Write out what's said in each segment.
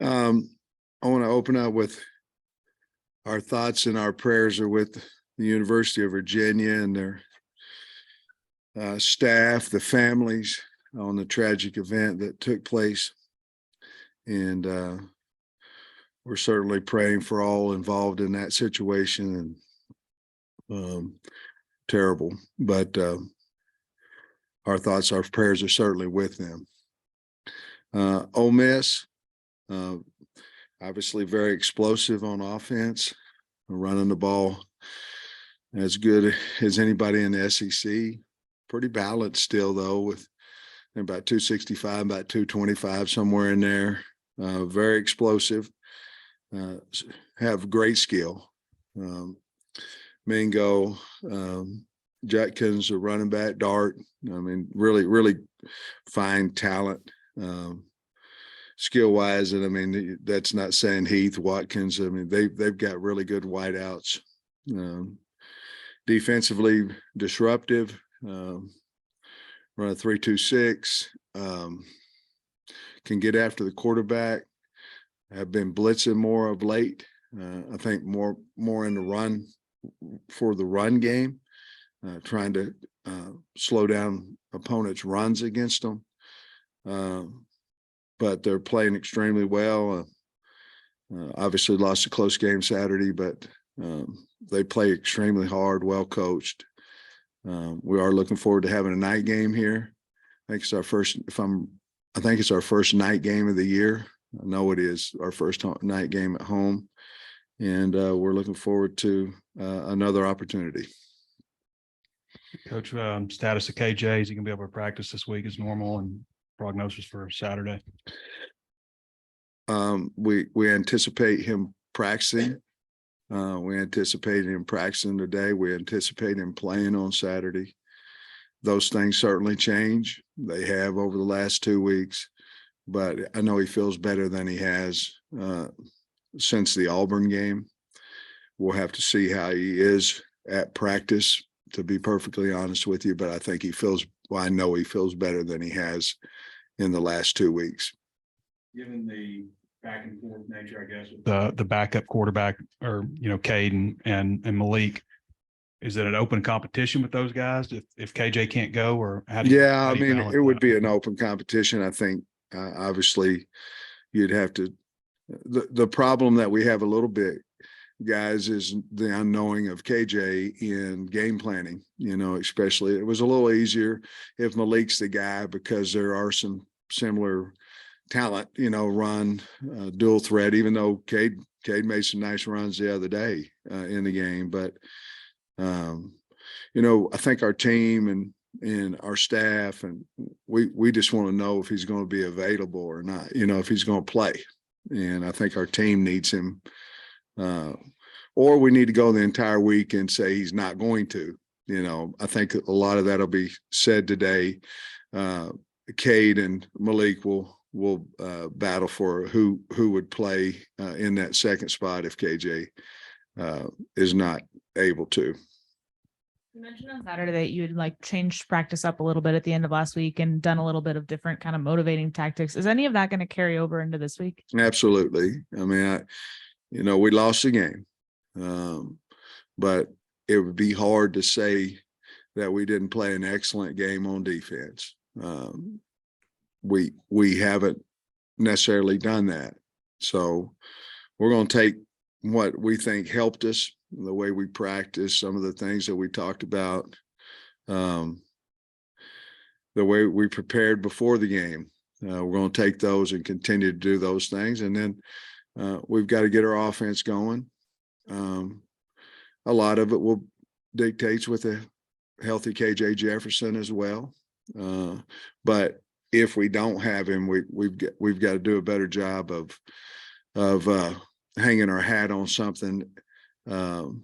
I want to open up with our thoughts and our prayers are with the University of Virginia and their staff, the families on the tragic event that took place. And we're certainly praying for all involved in that situation, and terrible, but our thoughts, our prayers are certainly with them. Ole Miss, obviously very explosive on offense, running the ball as good as anybody in the SEC. Pretty balanced still, though, with about 265, about 225, somewhere in there. Very explosive, have great skill. Mingo, Judkins, a running back, Dart. I mean, really, really fine talent, skill-wise. And I mean, that's not saying Heath, Watkins. I mean, they've got really good wideouts. Defensively disruptive. Run a 3-2-6. Can get after the quarterback. Have been blitzing more of late. I think more in the run for the run game, trying to slow down opponents' runs against them. But they're playing extremely well. Obviously lost a close game Saturday, but they play extremely hard, well coached. We are looking forward to having a night game here. I think it's our first, I think it's our first night game of the year. I know it is our first night game at home, and we're looking forward to another opportunity. Coach, status of KJ, is he going to be able to practice this week as normal, and prognosis for Saturday? We anticipate him practicing. We anticipate him practicing today. We anticipate him playing on Saturday. Those things certainly change. They have over the last 2 weeks, but I know he feels better than he has since the Auburn game. We'll have to see how he is at practice, to be perfectly honest with you, but I think he feels, well, I know he feels better than he has in the last 2 weeks. Given the back and forth nature, I guess, the backup quarterback, or, Cade and Malik, is it an open competition with those guys if KJ can't go, or how do you, I mean, it would be an open competition. I think obviously you'd have to, the problem that we have a little bit, guys, is the unknowing of KJ in game planning, especially. It was a little easier if Malik's the guy because there are some similar talent, run dual threat, even though Cade made some nice runs the other day in the game. But, I think our team and our staff, and we just want to know if he's going to be available or not, if he's going to play. And I think our team needs him, or we need to go the entire week and say he's not going to. I think a lot of that'll be said today. Cade and Malik will battle for who would play in that second spot if KJ is not able to. You mentioned on Saturday that you had changed practice up a little bit at the end of last week and done a little bit of different kind of motivating tactics. Is any of that going to carry over into this week? Absolutely. I mean, we lost the game, but it would be hard to say that we didn't play an excellent game on defense. We haven't necessarily done that. So we're going to take what we think helped us, the way we practice, some of the things that we talked about, the way we prepared before the game. We're going to take those and continue to do those things. And then we've got to get our offense going. A lot of it will dictates with a healthy KJ Jefferson as well. But if we don't have him, we've got to do a better job of hanging our hat on something, throwing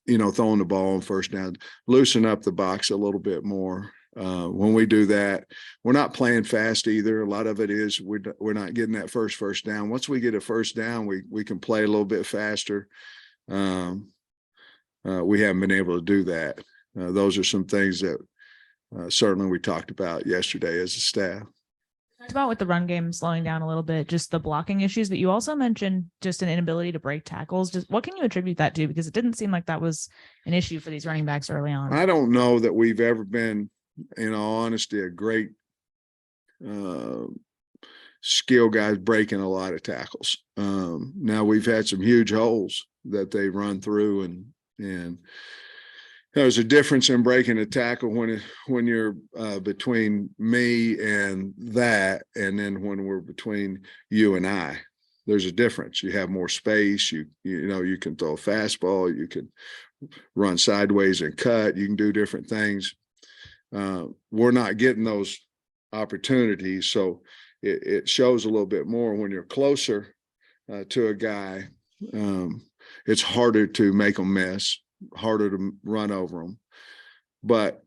the ball on first down, loosen up the box a little bit more. When we do that, we're not playing fast either. A lot of it is we're not getting that first down. Once we get a first down, we can play a little bit faster. We haven't been able to do that. Those are some things that certainly we talked about yesterday as a staff. Talked about with the run game slowing down a little bit, just the blocking issues, but you also mentioned just an inability to break tackles. Just what can you attribute that to? Because it didn't seem like that was an issue for these running backs early on. I don't know that we've ever been, in all honesty, a great skill guys breaking a lot of tackles. Now we've had some huge holes that they run through, and there's a difference in breaking a tackle when you're between me and that, and then when we're between you and I. There's a difference. You have more space. You know, you can throw a fastball. You can run sideways and cut. You can do different things. We're not getting those opportunities, so it shows a little bit more when you're closer to a guy. It's harder to make them miss, harder to run over them. But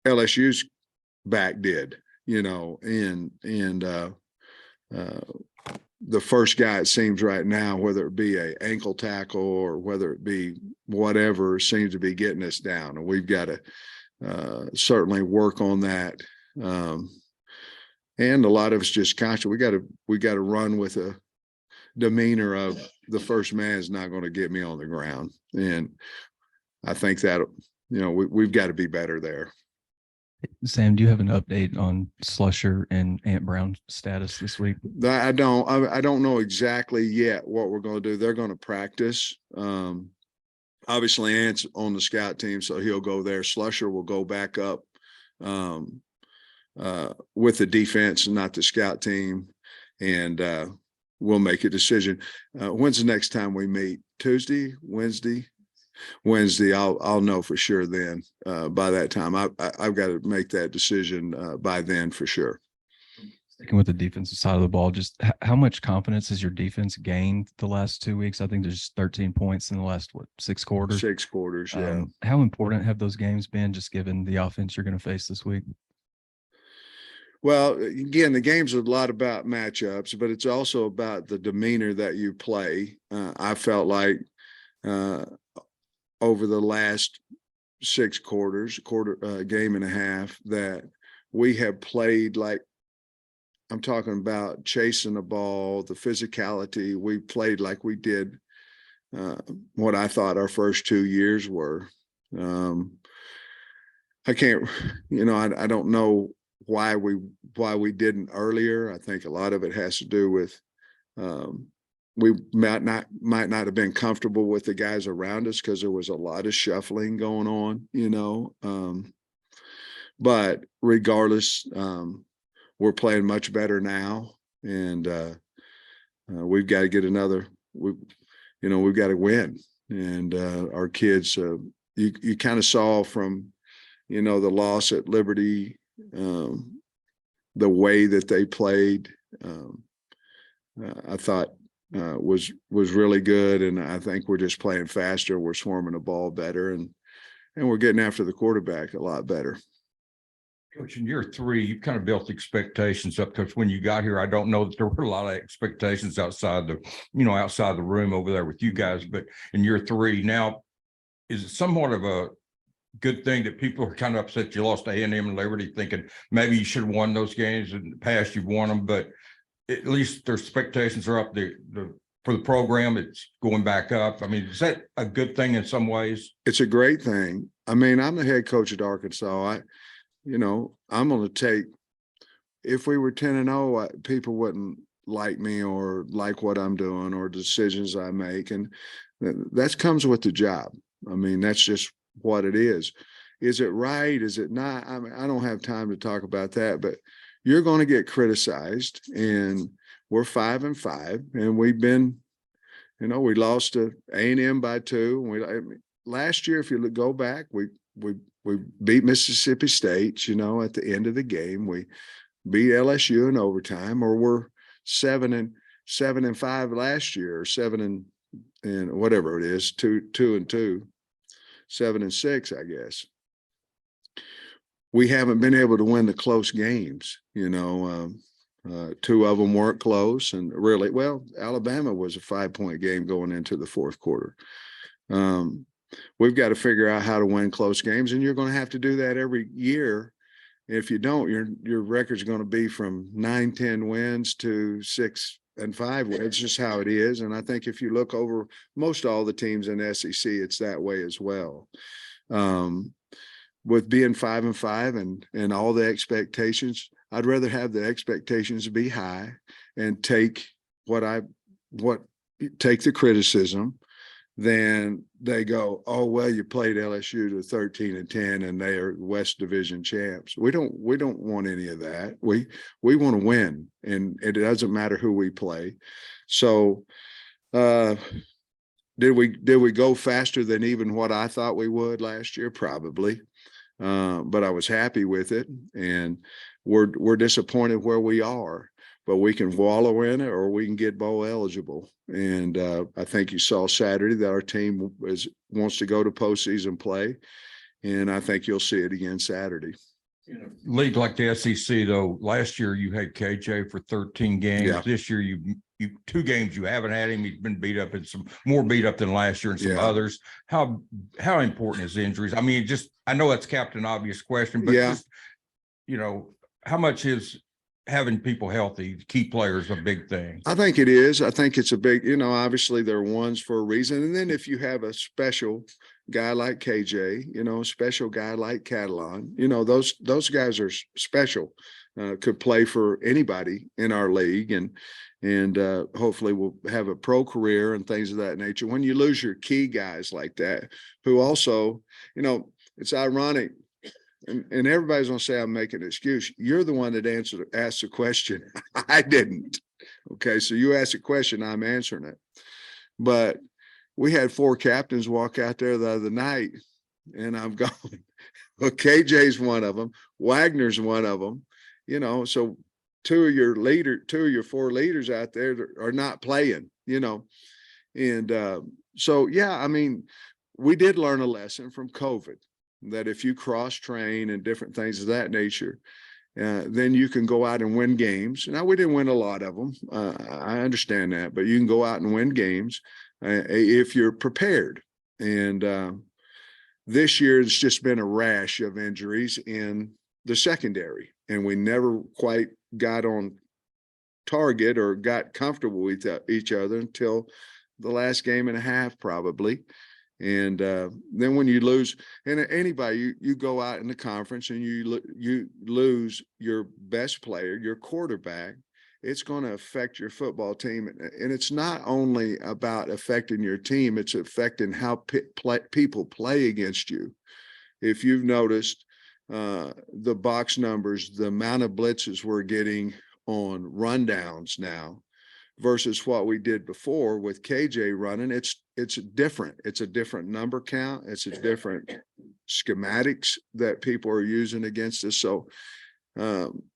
LSU's back did, you know, and the first guy, it seems right now, whether it be a ankle tackle or whether it be whatever, seems to be getting us down, and we've got to certainly work on that. And a lot of us just conscious. We got to run with a demeanor of the first man is not going to get me on the ground, and I think that, you know, we've got to be better there. Sam, do you have an update on Slusher and Ant Brown's status this week? I don't know exactly yet what we're going to do. They're going to practice. Obviously, Ant's on the scout team, so he'll go there. Slusher will go back up with the defense and not the scout team, and we'll make a decision. When's the next time we meet? Tuesday, Wednesday? Wednesday. I'll know for sure then. By that time, I've got to make that decision by then for sure. Sticking with the defensive side of the ball, just how much confidence has your defense gained the last 2 weeks? I think there's 13 points in the last, 6 quarters? 6 quarters, yeah. How important have those games been, just given the offense you're going to face this week? Well, again, the game's a lot about matchups, but it's also about the demeanor that you play. I felt like over the last 6 quarters, game and a half, that we have played like, I'm talking about chasing the ball, the physicality. We played like we did what I thought our first 2 years were. I can't, you know, I don't know why we didn't earlier. I think a lot of it has to do with we might not have been comfortable with the guys around us because there was a lot of shuffling going on, you know. But regardless, we're playing much better now, and we've got to get another. We've got to win, and our kids. You kind of saw from, you know, the loss at Liberty, the way that they played. I thought was really good, and I think we're just playing faster. We're swarming the ball better, and we're getting after the quarterback a lot better. Coach, in year 3, you kind of built expectations up, because when you got here, I don't know that there were a lot of expectations outside the room over there with you guys. But in year 3 now, is it somewhat of a good thing that people are kind of upset you lost to A&M and Liberty, thinking maybe you should have won those games in the past? You've won them, but at least their expectations are up. For the program, it's going back up. I mean, is that a good thing in some ways? It's a great thing. I mean, I'm the head coach at Arkansas. I'm going to take, if we were 10-0, people wouldn't like me or like what I'm doing or decisions I make. And that comes with the job. I mean, that's just what it is. Is it right? Is it not? I mean, I don't have time to talk about that, but you're going to get criticized, and we're 5-5, and we've been, we lost to A&M by 2. Last year, if you go back, we beat Mississippi State, at the end of the game. We beat LSU in overtime, or we're 7-5 last year, or 7 and whatever it is, 2-2, 7-6, I guess. We haven't been able to win the close games. 2 of them weren't close, and really, Alabama was a 5-point game going into the 4th quarter. We've got to figure out how to win close games, and you're going to have to do that every year. If you don't, your record's going to be from 9-10 wins to 6-5 wins. It's just how it is. And I think if you look over most all the teams in the SEC, it's that way as well. With being 5-5 and all the expectations, I'd rather have the expectations be high and take take the criticism than they go, oh, well, you played LSU to 13-10 and they are West Division champs. We don't want any of that. We want to win, and it doesn't matter who we play. So did we go faster than even what I thought we would last year? Probably. But I was happy with it, and we're disappointed where we are, but we can wallow in it or we can get bowl eligible. And I think you saw Saturday that our team wants to go to postseason play, and I think you'll see it again Saturday. In a league like the SEC, though, last year you had KJ for 13 games. Yeah. This year you 2 games you haven't had him. He's been beat up and some more beat up than last year and some others. How important is injuries? I mean, I know that's Captain Obvious question, but just, how much is having people healthy, key players, a big thing? I think it is. I think it's a big, obviously there are ones for a reason. And then if you have a special guy like KJ, a special guy like Catalan, those guys are special, could play for anybody in our league, and hopefully will have a pro career and things of that nature. When you lose your key guys like that, who also, it's ironic, and everybody's going to say I'm making an excuse. You're the one that asked the question. I didn't. Okay, so you asked a question, I'm answering it. But we had 4 captains walk out there the other night, and I'm going, well, KJ's one of them. Wagner's one of them. So 2 of your 4 leaders out there are not playing, And so, yeah, I mean, we did learn a lesson from COVID, that if you cross train and different things of that nature, then you can go out and win games. Now, we didn't win a lot of them. I understand that, but you can go out and win games if you're prepared. And this year, it's just been a rash of injuries in the secondary, and we never quite got on target or got comfortable with each other until the last game and a half, probably. And then when you lose, and anybody, you go out in the conference and you lose your best player, your quarterback, it's going to affect your football team. And it's not only about affecting your team, it's affecting how people play against you. If you've noticed the box numbers, the amount of blitzes we're getting on rundowns now versus what we did before with KJ running, it's different. It's a different number count. It's a different schematics that people are using against us. So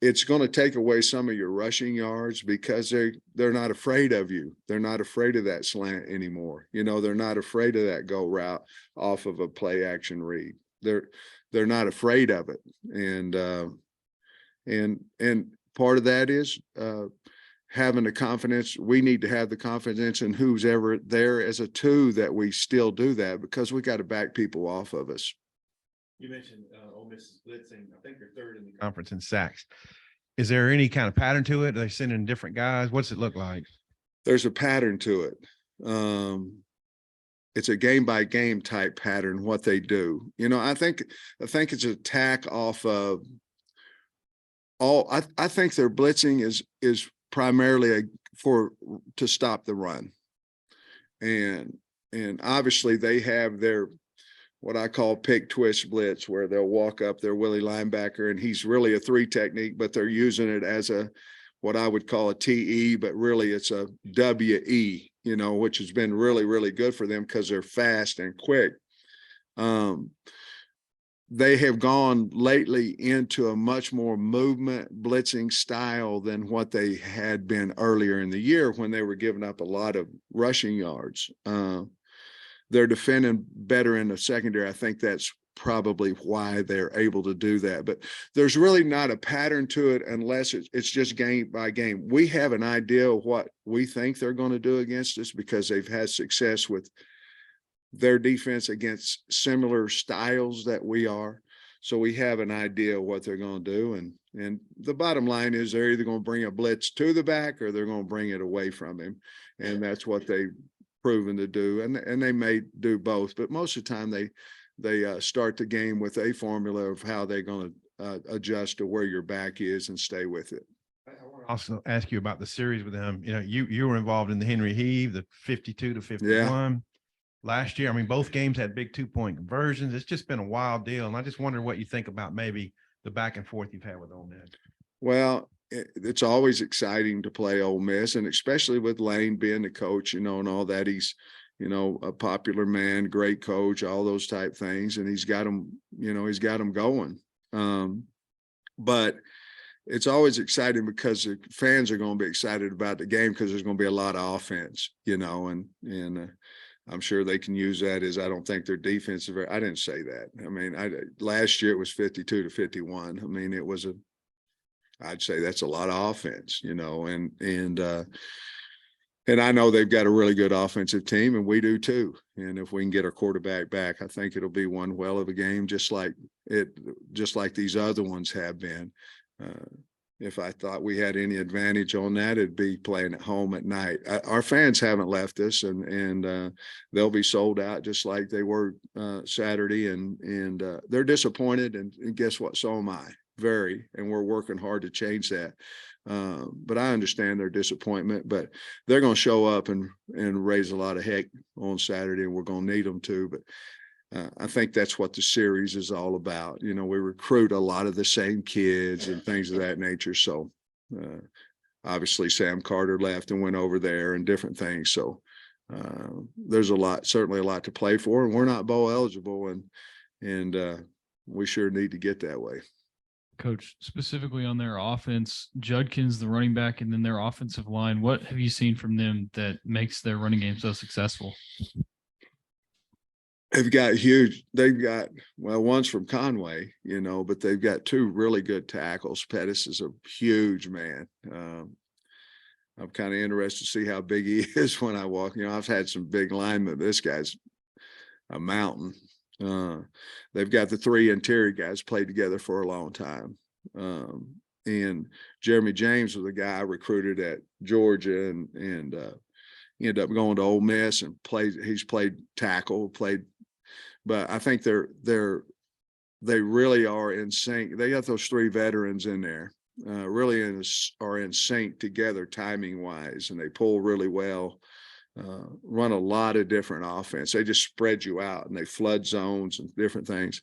it's going to take away some of your rushing yards because they're not afraid of you. They're not afraid of that slant anymore. They're not afraid of that go route off of a play action read. They're not afraid of it. And part of that is having the confidence. We need to have the confidence in who's ever there as a 2 that we still do that, because we got to back people off of us. You mentioned Ole Miss is blitzing. I think they're 3rd in the conference in sacks. Is there any kind of pattern to it? Are they sending different guys? What's it look like? There's a pattern to it. It's a game by game type pattern, what they do. I think it's an attack off of I think their blitzing is primarily to stop the run. And obviously they have their, what I call pick twist blitz, where they'll walk up their Willie linebacker and he's really a 3 technique, but they're using it as what I would call a TE, but really it's a WE, which has been really, really good for them because they're fast and quick. They have gone lately into a much more movement blitzing style than what they had been earlier in the year when they were giving up a lot of rushing yards. They're defending better in the secondary. I think that's probably why they're able to do that. But there's really not a pattern to it unless it's just game by game. We have an idea of what we think they're going to do against us because they've had success with their defense against similar styles that we are. so we have an idea of what they're going to do. And the bottom line is they're either going to bring a blitz to the back or they're going to bring it away from him. And that's what they've proven to do. And they may do both, but most of the time they start the game with a formula of how they're going to adjust to where your back is and stay with it. I want to also ask you about the series with them. You know, you were involved in the Henry Heave, the 52 to 51 last year. I mean, both games had big 2-point conversions. It's just been a wild deal. And I just wonder what you think about maybe the back and forth you've had with Ole Miss. Well, it's always exciting to play Ole Miss, and especially with Lane being the coach, and all that. He's, a popular man, great coach, all those type things. And he's got them, he's got them going. But it's always exciting because the fans are going to be excited about the game because there's going to be a lot of offense, and I'm sure they can use that as, I don't think their defense is I didn't say that. I mean, last year it was 52 to 51. I mean, I'd say that's a lot of offense, and I know they've got a really good offensive team, and we do too. And if we can get our quarterback back, I think it'll be one well of a game, just like these other ones have been. If I thought we had any advantage on that, it'd be playing at home at night. Our fans haven't left us, and they'll be sold out just like they were Saturday, and they're disappointed. And guess what? So am I. Very, and we're working hard to change that. But I understand their disappointment, but they're going to show up and raise a lot of heck on Saturday, and we're going to need them to. But I think that's what the series is all about. We recruit a lot of the same kids and things of that nature. So obviously Sam Carter left and went over there and different things. So there's certainly a lot to play for, and we're not bowl eligible, and we sure need to get that way. Coach, specifically on their offense, Judkins, the running back, and then their offensive line, what have you seen from them that makes their running game so successful? They've got, one's from Conway, but they've got two really good tackles. Pettis is a huge man. I'm kind of interested to see how big he is when I walk. I've had some big linemen. This guy's a mountain. They've got the three interior guys played together for a long time. And Jeremy James was the guy I recruited at Georgia, and he ended up going to Ole Miss and he's played tackle, but I think they really are in sync. They got those three veterans in there, really are in sync together timing wise, and they pull really well. Run a lot of different offense. They just spread you out, and they flood zones and different things.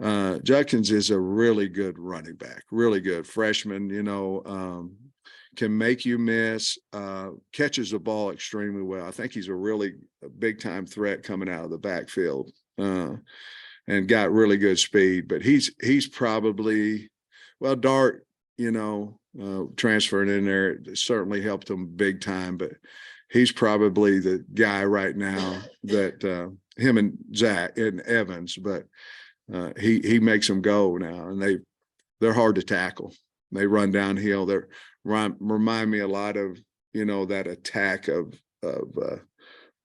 Judkins is a really good running back, really good freshman, can make you miss, catches the ball extremely well. I think he's a big time threat coming out of the backfield, and got really good speed. But he's probably, Dart, transferring in there certainly helped him big time, but he's probably the guy right now that him and Zach and Evans, but he makes them go now, and they're hard to tackle. They run downhill. They remind me a lot of, that attack of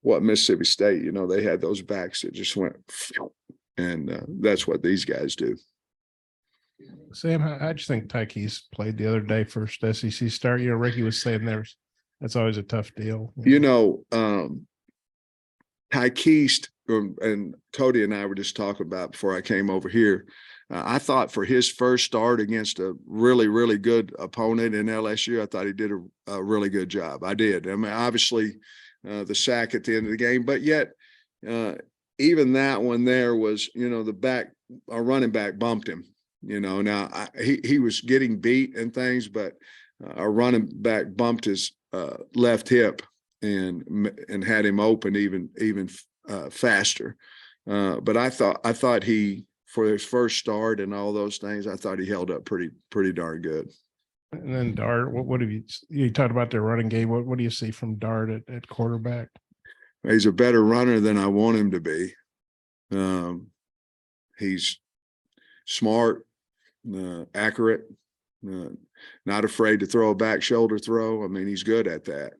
what Mississippi State, they had those backs that just went, and that's what these guys do. Sam, how'd you think Tykees played the other day, first SEC start? Ricky was saying that's always a tough deal. Tykees, and Cody and I were just talking about before I came over here. I thought for his first start against a really, really good opponent in LSU, I thought he did a really good job. I did. I mean, obviously the sack at the end of the game, but yet even that one there was, our running back bumped him. Now he was getting beat and things, but our running back bumped his left hip and had him open even faster. But I thought he, for his first start and all those things, I thought he held up pretty darn good. And then Dart, what have you talked about their running game? What do you see from Dart at quarterback? He's a better runner than I want him to be. He's smart, accurate, not afraid to throw a back shoulder throw. I mean, he's good at that.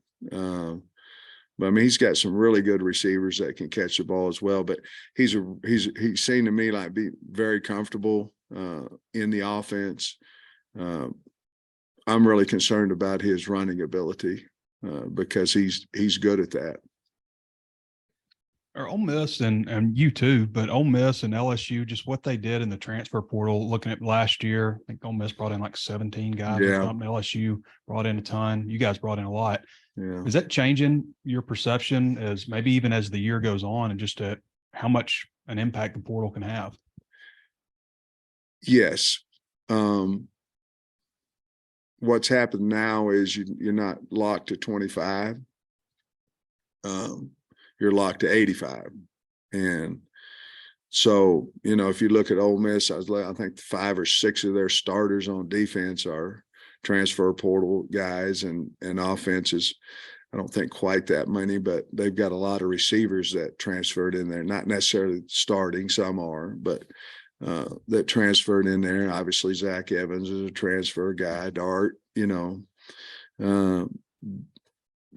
But I mean, he's got some really good receivers that can catch the ball as well. But he seemed to me like be very comfortable in the offense. I'm really concerned about his running ability because he's good at that. Or Ole Miss and you too, but Ole Miss and LSU, just what they did in the transfer portal, looking at last year, I think Ole Miss brought in like 17 guys or Yeah. something. LSU brought in a ton. You guys brought in a lot. Yeah. Is that changing your perception as maybe even as the year goes on and just how much an impact the portal can have? Yes. What's happened now is you're not locked to 25. You're locked to 85. And so, if you look at Ole Miss, I think 5 or 6 of their starters on defense are transfer portal guys, and offenses. I don't think quite that many, but they've got a lot of receivers that transferred in there, not necessarily starting, some are, but that transferred in there. Obviously, Zach Evans is a transfer guy, Dart,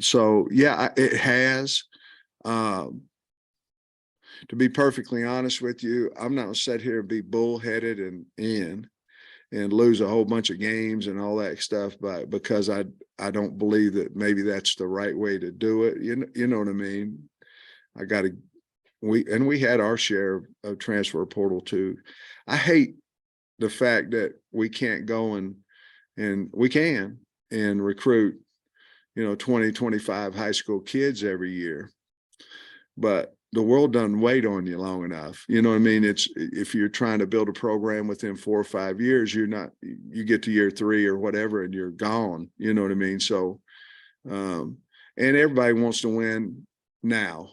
so yeah, it has. To be perfectly honest with you, I'm not gonna sit here and be bullheaded and lose a whole bunch of games and all that stuff, but because I don't believe that maybe that's the right way to do it. You know what I mean? We had our share of transfer portal too. I hate the fact that we can't go and we can and recruit, 20, 25 high school kids every year. But the world doesn't wait on you long enough. You know what I mean? If you're trying to build a program within 4 or 5 years, you get to year 3 or whatever, and you're gone. You know what I mean? So, and everybody wants to win now.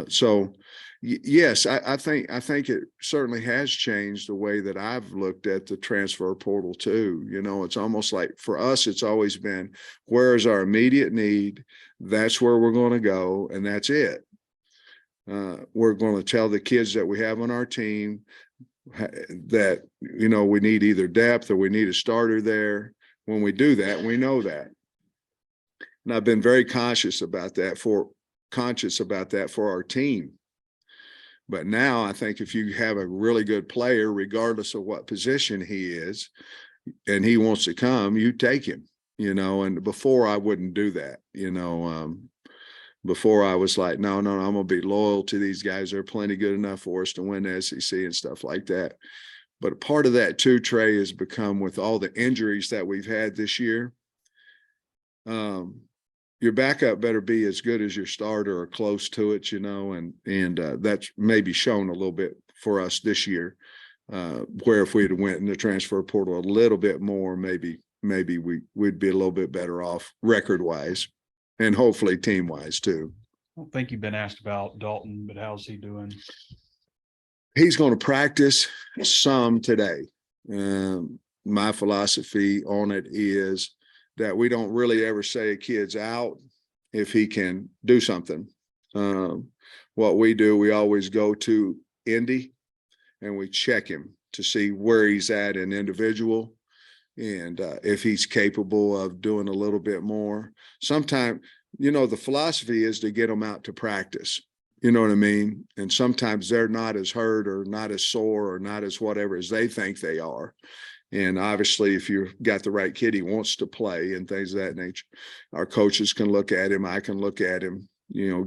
So yes, I think it certainly has changed the way that I've looked at the transfer portal too. It's almost like for us, it's always been, where is our immediate need? That's where we're going to go. And that's it. We're going to tell the kids that we have on our team that, we need either depth or we need a starter there. When we do that, we know that. And I've been very conscious about that for our team. But now I think if you have a really good player, regardless of what position he is, and he wants to come, you take him, and before I wouldn't do that, before I was like, no, I'm going to be loyal to these guys. They're plenty good enough for us to win the SEC and stuff like that. But a part of that too, Trey, has become with all the injuries that we've had this year. Your backup better be as good as your starter or close to it, and that's maybe shown a little bit for us this year, where if we'd went in the transfer portal a little bit more, maybe we'd be a little bit better off record-wise. And hopefully team-wise too. I don't think you've been asked about Dalton, but how's he doing? He's going to practice some today. My philosophy on it is that we don't really ever say a kid's out if he can do something. What we do, we always go to Indy and we check him to see where he's at in individual. And if he's capable of doing a little bit more. Sometimes, the philosophy is to get them out to practice. You know what I mean? And sometimes they're not as hurt or not as sore or not as whatever as they think they are. And obviously, if you've got the right kid, he wants to play and things of that nature. Our coaches can look at him. I can look at him,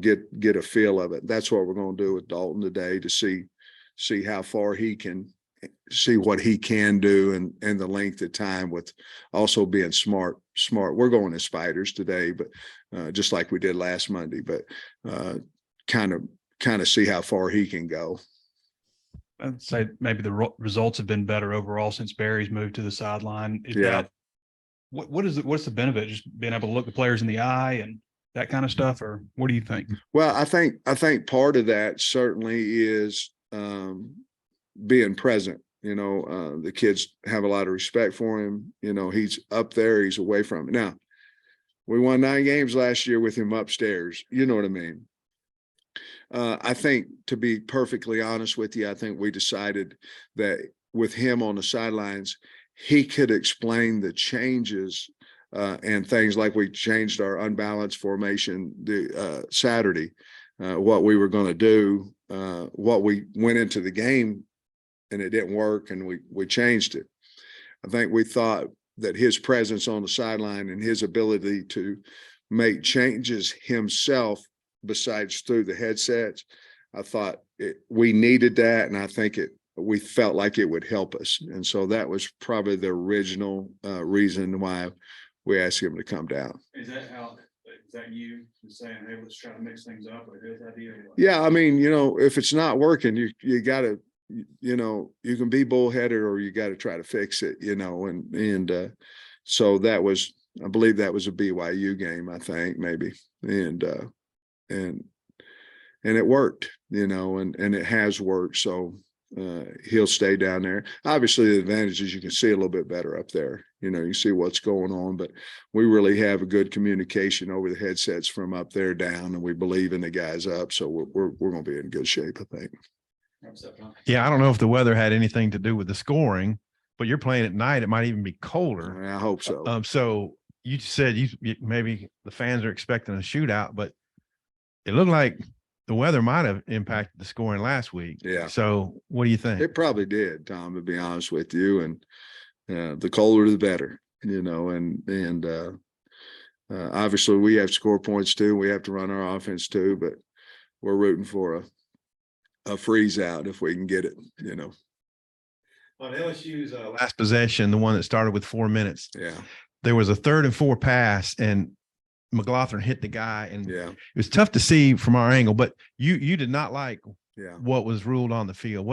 get a feel of it. That's what we're going to do with Dalton today to see how far he can, see what he can do and the length of time, with also being smart. We're going as spiders today, but just like we did last Monday, but kind of see how far he can go. I'd say maybe the results have been better overall since Barry's moved to the sideline. What's the benefit? Just being able to look the players in the eye and that kind of stuff, or what do you think? Well, I think part of that certainly is being present. The kids have a lot of respect for him. He's up there, he's away from it. Now, we won 9 games last year with him upstairs. You know what I mean? I think, to be perfectly honest with you, I think we decided that with him on the sidelines, he could explain the changes and things like we changed our unbalanced formation Saturday, what we were going to do, what we went into the game it didn't work, and we changed it. I think we thought that his presence on the sideline and his ability to make changes himself, besides through the headsets, I thought we needed that, and I think we felt like it would help us. And so that was probably the original reason why we asked him to come down. Is that you saying, hey, let's try to mix things up, or his idea? Yeah, I mean, if it's not working, you gotta, you can be bullheaded, or you got to try to fix it, and so that was, I believe that was a BYU game, I think, maybe. And it worked, and it has worked. So he'll stay down there. Obviously, the advantage is you can see a little bit better up there. You see what's going on, but we really have a good communication over the headsets from up there down, and we believe in the guys up. So we're going to be in good shape, I think. Yeah, I don't know if the weather had anything to do with the scoring, but you're playing at night. It might even be colder. I hope so. So you said you maybe the fans are expecting a shootout, but it looked like the weather might have impacted the scoring last week. Yeah. So what do you think? It probably did, Tom, to be honest with you. And the colder, the better, and obviously we have to score points too. We have to run our offense too, but we're rooting for a freeze out if we can get it, On LSU's last possession, the one that started with 4 minutes, Yeah. there was a 3rd and 4 pass, and McLaughlin hit the guy, and Yeah. it was tough to see from our angle, but you did not like Yeah. what was ruled on the field.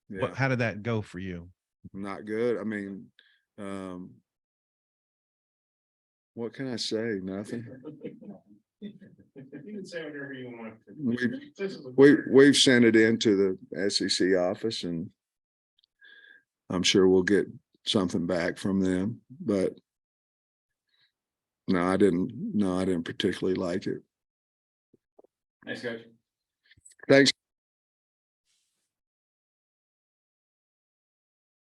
Yeah. How did that go for you? Not good. I mean, what can I say? Nothing. You can say whatever you want. We've sent it into the SEC office, and I'm sure we'll get something back from them, but no, I didn't particularly like it. Thanks, Coach. Thanks.